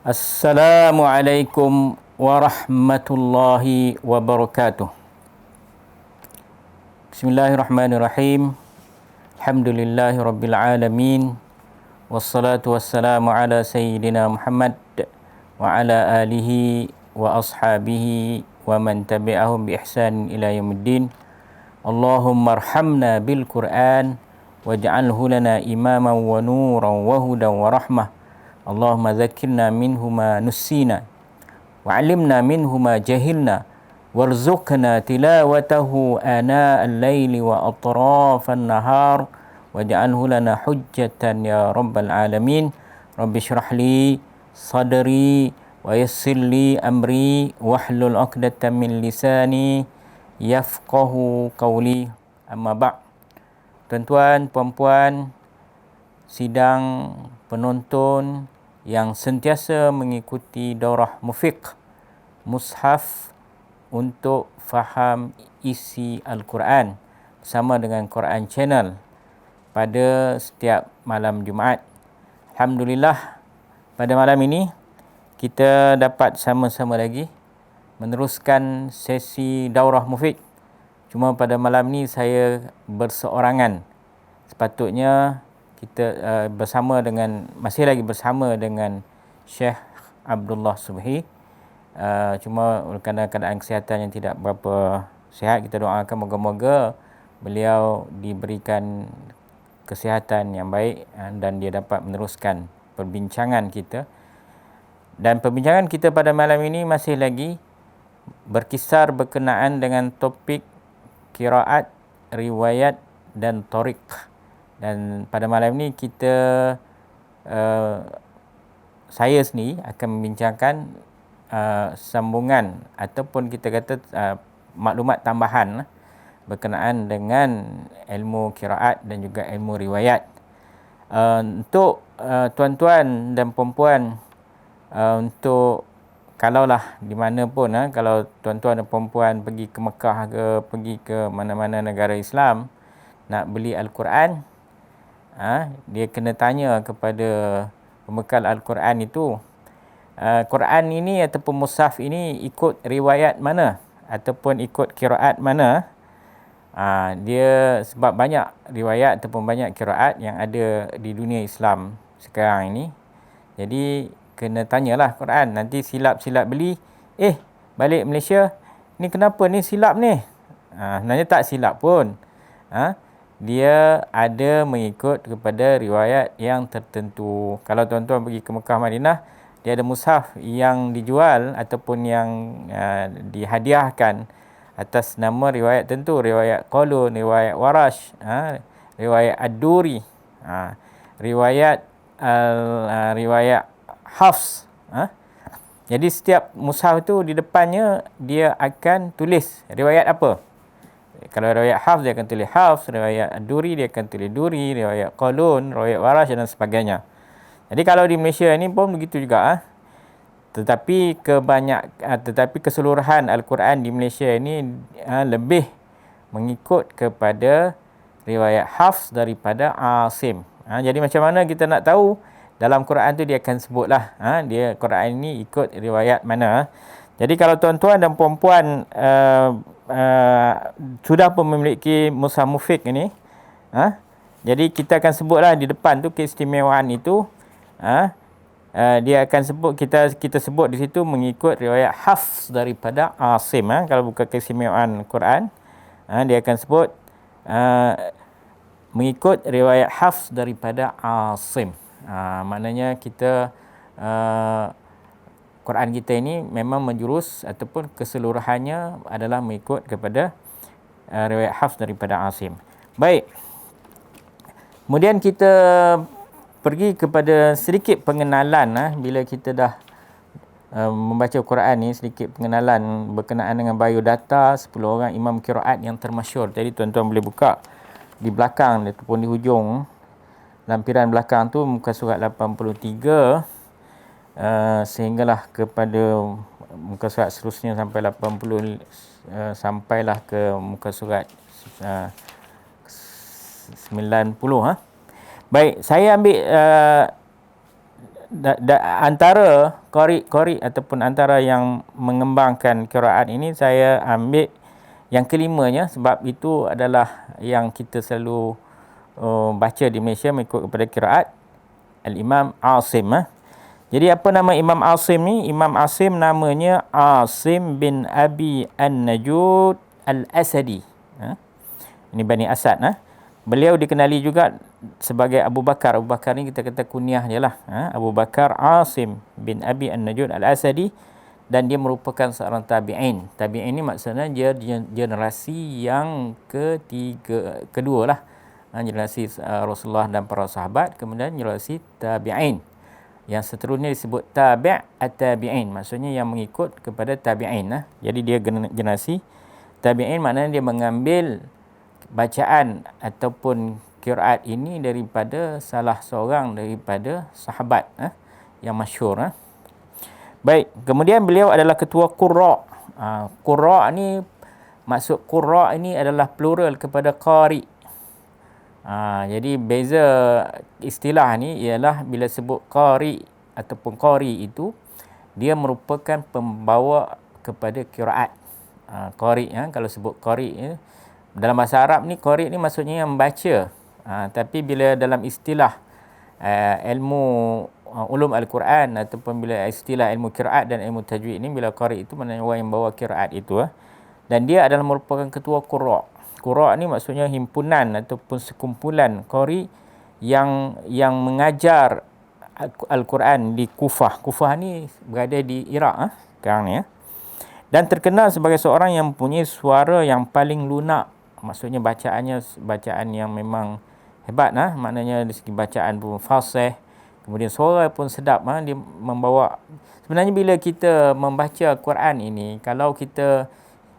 Assalamualaikum warahmatullahi wabarakatuh. Bismillahirrahmanirrahim. Alhamdulillahi rabbil alamin. Wassalatu wassalamu ala sayyidina Muhammad wa ala alihi wa ashabihi wa man tabi'ahum bi ihsan ila yaumiddin. Allahumma arhamna bil Qur'an waj'alhu lana imaman wa nuran wa hudan wa rahmah. Allahumma zakkirna minhu ma nussina wa 'allimna minhu ma jahilna warzuqna tilawatahu ana al-laili wa atrafan nahar waj'alhu lana hujjatan ya rabbal alamin. Rabbi shrah li sadri wa yassir li amri wahlul 'uqdatam min lisani yafqahu qawli. Amma ba'. Tuan-tuan, puan-puan, sidang penonton yang sentiasa mengikuti daurah mufiq mushaf untuk faham isi Al-Quran bersama dengan Quran Channel pada setiap malam Jumaat. Alhamdulillah, pada malam ini kita dapat sama-sama lagi meneruskan sesi daurah mufiq. Cuma pada malam ni saya berseorangan. Sepatutnya kita masih lagi bersama dengan Syekh Abdullah Subhi. Cuma kerana keadaan kesihatan yang tidak berapa sihat, kita doakan moga-moga beliau diberikan kesihatan yang baik dan dia dapat meneruskan perbincangan kita. Dan perbincangan kita pada malam ini masih lagi berkisar berkenaan dengan topik qiraat, riwayat dan tariq. Dan pada malam ini saya sendiri akan membincangkan sambungan ataupun kita kata maklumat tambahan berkenaan dengan ilmu qiraat dan juga ilmu riwayat. Untuk tuan-tuan dan puan-puan, untuk kalaulah di mana pun, kalau tuan-tuan dan puan-puan pergi ke Mekah ke pergi ke mana-mana negara Islam nak beli Al-Quran, dia kena tanya kepada pembekal Al-Quran itu, Quran ini ataupun mushaf ini ikut riwayat mana ataupun ikut qiraat mana. Dia sebab banyak riwayat ataupun banyak qiraat yang ada di dunia Islam sekarang ini. Jadi kena tanyalah Quran. Nanti silap-silap beli, balik Malaysia, ni kenapa ni silap ni? Sebenarnya tak silap pun. Dia ada mengikut kepada riwayat yang tertentu. Kalau tuan-tuan pergi ke Mekah Madinah, dia ada mushaf yang dijual ataupun yang dihadiahkan atas nama riwayat tentu, riwayat Qalun, riwayat Warash, riwayat Ad-Duri, riwayat riwayat Hafs. Jadi setiap mushaf itu di depannya dia akan tulis riwayat apa. Kalau riwayat Hafs dia akan tulis Hafs, riwayat Ad-Duri dia akan tulis Duri, riwayat Qalun, riwayat Warash dan sebagainya. Jadi kalau di Malaysia ni pun begitu juga. Tetapi keseluruhan Al-Quran di Malaysia ini lebih mengikut kepada riwayat Hafs daripada Asim. Jadi macam mana kita nak tahu? Dalam Quran tu dia akan sebutlah, dia Quran ini ikut riwayat mana. Jadi kalau tuan-tuan dan puan-puan sudah pun memiliki mushaf mufiq ini, jadi kita akan sebutlah di depan tu keistimewaan itu. Dia akan sebut, kita sebut di situ mengikut riwayat Hafs daripada Asim. Kalau bukan keistimewaan Quran, dia akan sebut mengikut riwayat Hafs daripada Asim. Maknanya kita Quran kita ini memang menjurus ataupun keseluruhannya adalah mengikut kepada riwayat Hafs daripada Asim. Baik. Kemudian kita pergi kepada sedikit pengenalan. Bila kita dah membaca Quran ni, sedikit pengenalan berkenaan dengan biodata 10 orang imam qiraat yang termasyhur. Jadi tuan-tuan boleh buka di belakang ataupun di hujung lampiran belakang tu muka surat 83 sehinggalah kepada muka surat seterusnya sampai 80, sampailah ke muka surat 90. Baik, saya ambil antara qari ataupun antara yang mengembangkan qiraat ini, saya ambil yang kelimanya, sebab itu adalah yang kita selalu baca di Malaysia mengikut kepada qiraat Al-Imam Asim. Jadi apa nama Imam Asim ni? Imam Asim namanya Asim bin Abi An-Najud Al-Asadi. Ini Bani Asad. Beliau dikenali juga sebagai Abu Bakar. Abu Bakar ni kita kata kunyah je lah. Abu Bakar Asim bin Abi An-Najud Al-Asadi, dan dia merupakan seorang tabi'in. Tabi'in ni maksudnya dia generasi yang kedua lah. Generasi Rasulullah dan para sahabat, kemudian generasi tabi'in. Yang seterusnya disebut tabi' at-tabi'in, maksudnya yang mengikut kepada tabi'in. Jadi dia generasi tabi'in, maknanya dia mengambil bacaan ataupun qiraat ini daripada salah seorang daripada sahabat yang masyhur. Baik, kemudian beliau adalah ketua qurra. Qurra ni, maksud qurra ini adalah plural kepada qari. Jadi beza istilah ni ialah bila sebut qari ataupun qari itu, dia merupakan pembawa kepada qiraat. Qari, kalau sebut qari dalam bahasa Arab ni, qari ni maksudnya yang membaca. Tapi bila dalam istilah ilmu ulum Al-Quran ataupun bila istilah ilmu qiraat dan ilmu tajwid ni, bila qari itu maknanya orang yang bawa qiraat itu. Dan dia adalah merupakan ketua qurra. Qurra ni maksudnya himpunan ataupun sekumpulan qari yang mengajar Al-Quran di Kufah. Kufah ni berada di Iraq sekarang ni. Dan terkenal sebagai seorang yang mempunyai suara yang paling lunak. Maksudnya bacaan yang memang hebat. Maknanya dari segi bacaan pun fasih, kemudian suara pun sedap. Dia membawa, sebenarnya bila kita membaca Quran ini, kalau kita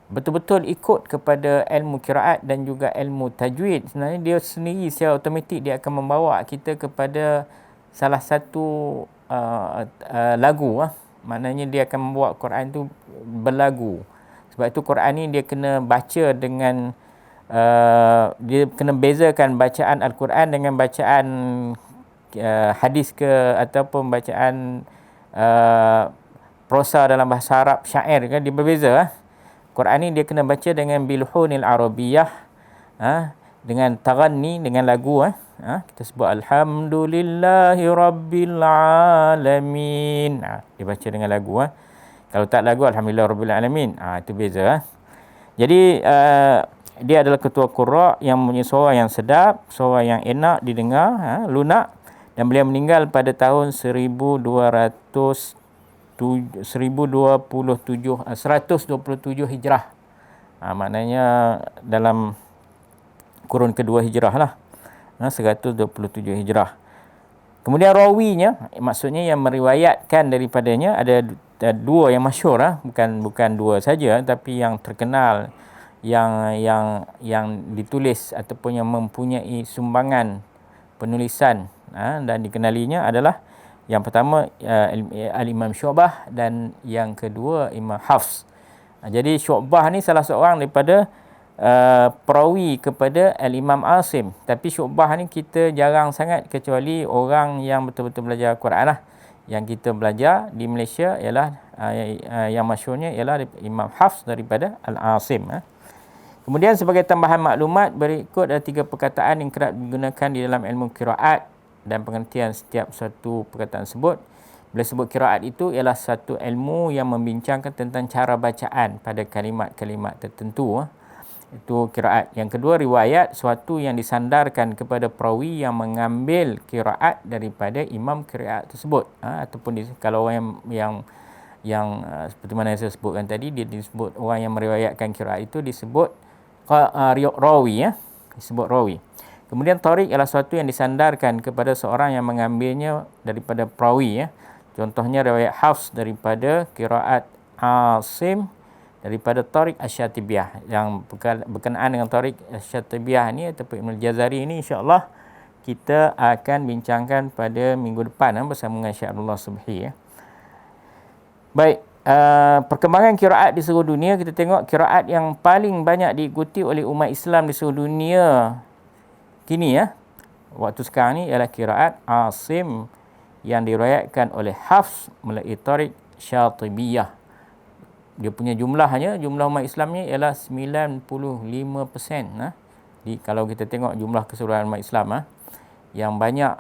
betul-betul ikut kepada ilmu qiraat dan juga ilmu tajwid, sebenarnya dia sendiri secara automatik dia akan membawa kita kepada salah satu lagu. Maknanya dia akan membawa Quran tu berlagu. Sebab itu Quran ni dia kena baca dengan dia kena bezakan bacaan Al-Quran dengan bacaan hadis ataupun bacaan prosa dalam bahasa Arab, syair kan, dia berbeza. Quran ni dia kena baca dengan bilhunil arabiyah, dengan taranni, dengan lagu. Kita sebut alhamdulillahi rabbil alamin. Dia baca dengan lagu. Kalau tak lagu, alhamdulillah rabbil alamin. Itu beza. Jadi dia adalah ketua qurra yang mempunyai suara yang sedap, suara yang enak didengar, lunak, dan beliau meninggal pada tahun 127 Hijrah. Maknanya dalam kurun kedua Hijrah lah. 127 Hijrah. Kemudian rawinya, maksudnya yang meriwayatkan daripadanya, ada dua yang masyhur. Bukan dua saja, tapi yang terkenal, yang ditulis ataupun yang mempunyai sumbangan penulisan dan dikenalinya adalah yang pertama Al-Imam Syu'bah dan yang kedua Imam Hafs. Jadi Syu'bah ni salah seorang daripada perawi kepada Al-Imam Asim. Tapi Syu'bah ni kita jarang sangat, kecuali orang yang betul-betul belajar Quran lah. Yang kita belajar di Malaysia ialah yang masyhurnya ialah Imam Hafs daripada Al-Asim. Kemudian sebagai tambahan maklumat, berikut ada 3 perkataan yang kerap digunakan di dalam ilmu qiraat dan pengertian setiap satu perkataan tersebut. Bila sebut qiraat itu ialah satu ilmu yang membincangkan tentang cara bacaan pada kalimat-kalimat tertentu. Itu qiraat. Yang kedua, riwayat, suatu yang disandarkan kepada perawi yang mengambil qiraat daripada imam qiraat tersebut. Ataupun kalau orang yang seperti mana yang saya sebutkan tadi, dia disebut orang yang meriwayatkan qiraat itu disebut rawi. Disebut rawi. Kemudian tariq ialah sesuatu yang disandarkan kepada seorang yang mengambilnya daripada perawi. Contohnya riwayat Hafs daripada qiraat Asim daripada Tariq Asy-Syatibiyah. Yang berkenaan dengan Tariq Asy-Syatibiyah ni ataupun Ibn Al-Jazari ni, insya-Allah kita akan bincangkan pada minggu depan bersama dengan Syekh Abdullah Subhi. Baik, perkembangan qiraat di seluruh dunia, kita tengok qiraat yang paling banyak diikuti oleh umat Islam di seluruh dunia kini waktu sekarang ni ialah qiraat Asim yang diriwayatkan oleh Hafs melalui Tariq Syatibiyah. Dia punya jumlah umat Islamnya ialah 95%. Kalau kita tengok jumlah keseluruhan umat Islam, yang banyak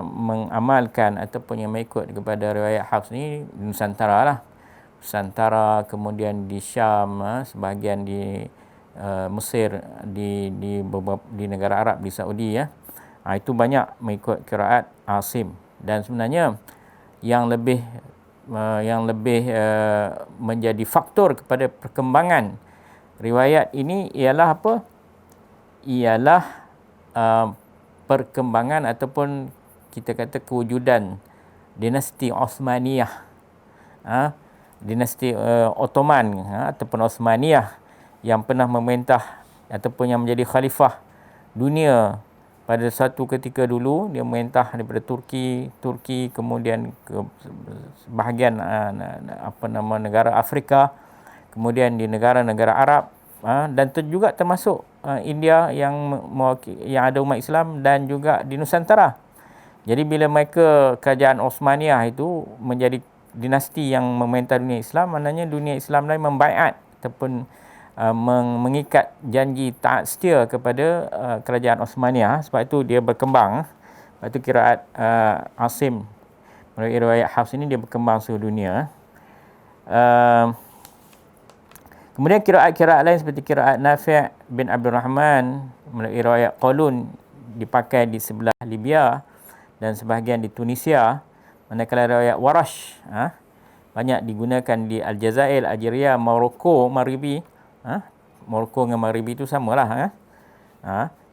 mengamalkan ataupun yang mengikut kepada riwayat Hafs ni di Nusantara lah. Nusantara, kemudian di Syam, sebahagian di Mesir, di negara Arab, di Saudi, itu banyak mengikut qiraat Asim. Dan sebenarnya yang lebih menjadi faktor kepada perkembangan riwayat ini ialah apa? Ialah perkembangan ataupun kita kata kewujudan dinasti Osmaniyah, dinasti Ottoman ataupun Osmaniyah yang pernah memerintah ataupun yang menjadi khalifah dunia pada satu ketika dulu. Dia memerintah daripada Turki, kemudian ke sebahagian negara Afrika, kemudian di negara-negara Arab, dan juga termasuk India yang ada umat Islam, dan juga di Nusantara. Jadi bila mereka kerajaan Osmaniyah itu menjadi dinasti yang memerintah dunia Islam, maknanya dunia Islam lain membaiat ataupun mengikat janji taat setia kepada kerajaan Osmaniyah. Sebab itu dia berkembang. Sebab itu qiraat Asim melalui riwayat Hafs ini dia berkembang seluruh dunia. Kemudian qiraat-qiraat lain seperti qiraat Nafi' bin Abdul Rahman melalui riwayat Qalun dipakai di sebelah Libya dan sebahagian di Tunisia. Manakala riwayat Warash banyak digunakan di Aljazair, Algeria, Morocco, Maghribi. Morocco dengan Maghribi itu samalah.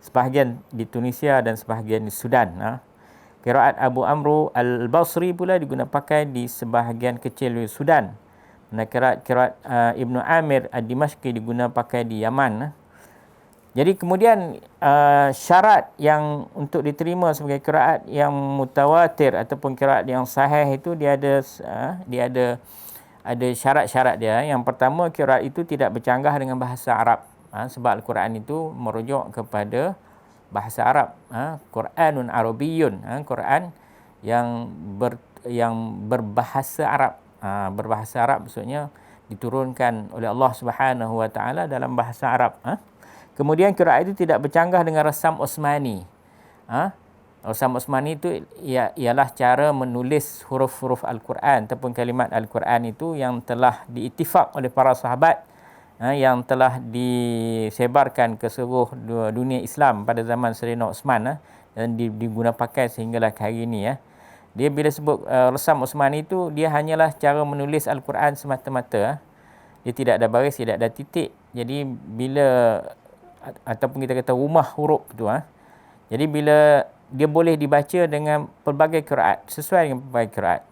Sebahagian di Tunisia dan sebahagian di Sudan. Qiraat Abu Amru Al-Basri pula digunakan pakai di sebahagian kecil di Sudan. Qiraat Ibnu Amir Ad-Dimashqi digunakan pakai di Yaman. Jadi kemudian syarat yang untuk diterima sebagai qiraat yang mutawatir ataupun qiraat yang sahih itu dia ada syarat-syarat dia. Yang pertama, qiraat itu tidak bercanggah dengan bahasa Arab. Sebab Al-Quran itu merujuk kepada bahasa Arab. Quranun Arabiyyun, Quran yang berbahasa Arab. Berbahasa Arab maksudnya diturunkan oleh Allah Subhanahu Wa Taala dalam bahasa Arab. Kemudian qiraat itu tidak bercanggah dengan resam Osmani. Resam Osmani itu ialah cara menulis huruf-huruf Al-Quran ataupun kalimat Al-Quran itu yang telah diittifaq oleh para sahabat, yang telah disebarkan ke seluruh dunia Islam pada zaman Sayyidina Osman, dan digunakan pakai sehinggalah ke hari ini. Dia bila sebut resam Osmani itu, dia hanyalah cara menulis Al-Quran semata-mata. Dia tidak ada baris, tidak ada titik. Jadi bila ataupun kita kata rumah huruf tu, jadi bila dia boleh dibaca dengan pelbagai qiraat, sesuai dengan pelbagai qiraat.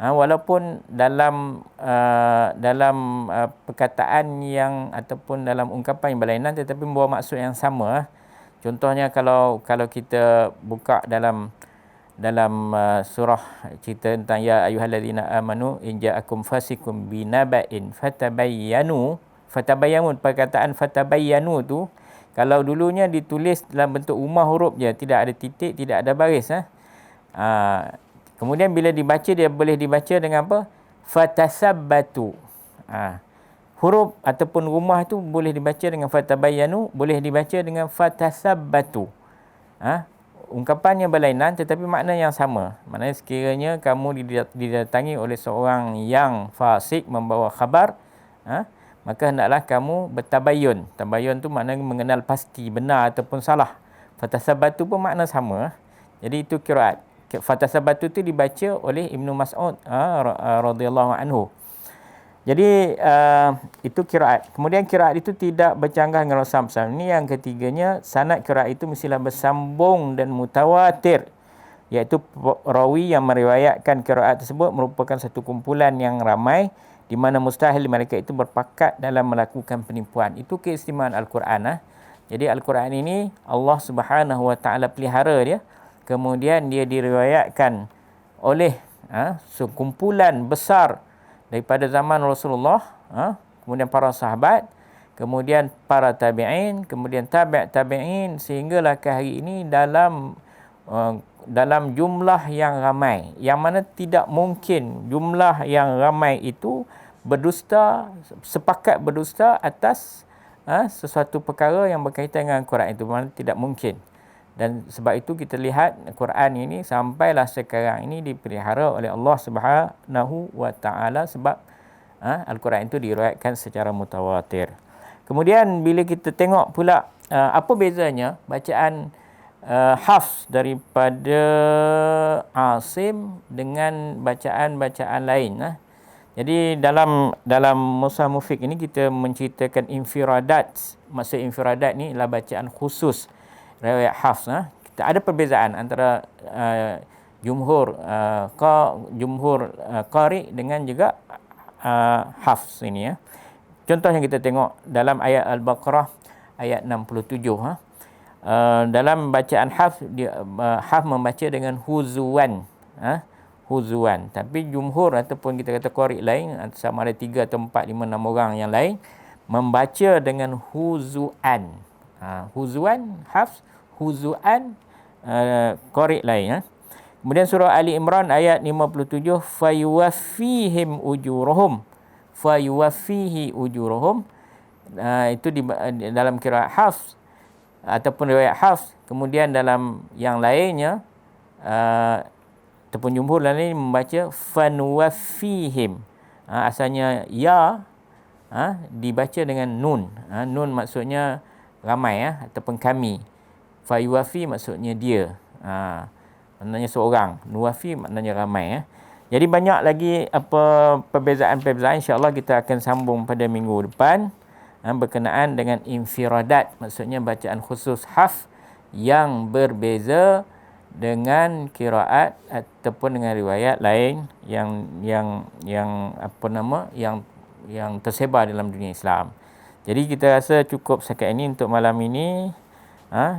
Walaupun dalam perkataan yang ataupun dalam ungkapan yang berlainan tetapi membawa maksud yang sama. Contohnya kalau kita buka dalam surah cerita tentang ya ayyuhallazina amanu in ja'akum fasikum binaba'in fatabayyanu. Perkataan fatabayyanu tu kalau dulunya ditulis dalam bentuk rumah huruf je, tidak ada titik, tidak ada baris. Kemudian bila dibaca, dia boleh dibaca dengan apa? Fatasabbatu. Huruf ataupun rumah tu boleh dibaca dengan fatabayyanu, boleh dibaca dengan fatasabbatu. Ungkapannya berlainan tetapi makna yang sama. Maknanya sekiranya kamu didatangi oleh seorang yang fasik membawa khabar, maka hendaklah kamu bertabayun. Tabayun tu maknanya mengenal pasti benar ataupun salah. Fatasabatu pun makna sama. Jadi itu qiraat. Fatasabatu tu dibaca oleh Ibnu Mas'ud radhiyallahu anhu. Jadi itu qiraat. Kemudian qiraat itu tidak bercanggah dengan rasam. Ini yang ketiganya, sanad qiraat itu mestilah bersambung dan mutawatir. Iaitu rawi yang meriwayatkan qiraat tersebut merupakan satu kumpulan yang ramai, di mana mustahil mereka itu berpakat dalam melakukan penipuan. Itu keistimewaan Al-Quran. Jadi Al-Quran ini Allah Subhanahu Wa Taala pelihara dia. Kemudian dia diriwayatkan oleh sekumpulan besar daripada zaman Rasulullah, kemudian para sahabat, kemudian para tabi'in, kemudian tabi'in, sehinggalah ke hari ini dalam dalam jumlah yang ramai, yang mana tidak mungkin jumlah yang ramai itu berdusta, sepakat berdusta atas sesuatu perkara yang berkaitan dengan Quran itu, mana tidak mungkin. Dan sebab itu kita lihat Quran ini sampailah sekarang ini dipelihara oleh Allah Subhanahu wa taala, sebab Al-Quran itu diriwayatkan secara mutawatir. Kemudian bila kita tengok pula apa bezanya bacaan Hafs daripada Asim dengan bacaan-bacaan lain. Jadi dalam Mushaf Mufiq ini kita menceritakan infiradat. Maksud infiradat ni adalah bacaan khusus riwayat Hafs. Kita ada perbezaan antara jumhur qari dengan juga Hafs ini. Contohnya kita tengok dalam ayat Al-Baqarah ayat 67. Dalam bacaan Hafs, Hafs membaca dengan huzuan. Huzuan. Tapi jumhur ataupun kita kata qari lain, sama ada 3 atau 4, 5, 6 orang yang lain, membaca dengan huzuan. Huzuan Hafs, huzuan qari lain. Kemudian surah Ali Imran ayat 57, fayuwaffihim ujurahum. Fayuwaffihi ujurahum. Itu di dalam qiraat Hafs ataupun riwayat Hafs. Kemudian dalam yang lainnya ataupun jumhur lain membaca fanuwaffihim. Asalnya ya dibaca dengan nun. Nun maksudnya ramai ataupun kami. Fayuwaffi maksudnya dia. Maknanya seorang. Nuwafi maknanya ramai. Jadi banyak lagi perbezaan-perbezaan, insya-Allah kita akan sambung pada minggu depan berkenaan dengan infiradat, maksudnya bacaan khusus Hafs yang berbeza dengan qiraat ataupun dengan riwayat lain yang tersebar dalam dunia Islam. Jadi kita rasa cukup setakat ini untuk malam ini,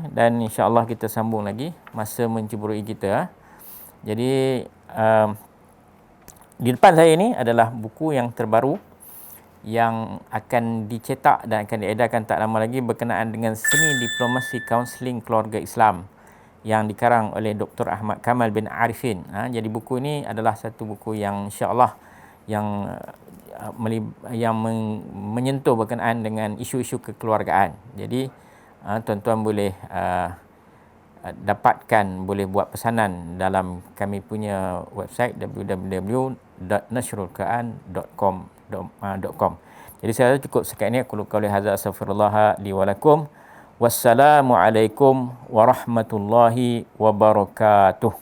dan insya-Allah kita sambung lagi masa menceburui kita. Jadi di depan saya ini adalah buku yang terbaru yang akan dicetak dan akan diedarkan tak lama lagi berkenaan dengan seni diplomasi kaunseling keluarga Islam yang dikarang oleh Dr. Ahmad Kamal bin Arifin. Jadi buku ini adalah satu buku yang insya-Allah yang menyentuh berkenaan dengan isu-isu kekeluargaan. Jadi tuan-tuan boleh dapatkan, boleh buat pesanan dalam kami punya website www.nashrulquran.com. Jadi saya cukup sekian ini. Aku qauli hadza, astaghfirullah li wa lakum. Wassalamualaikum warahmatullahi wabarakatuh.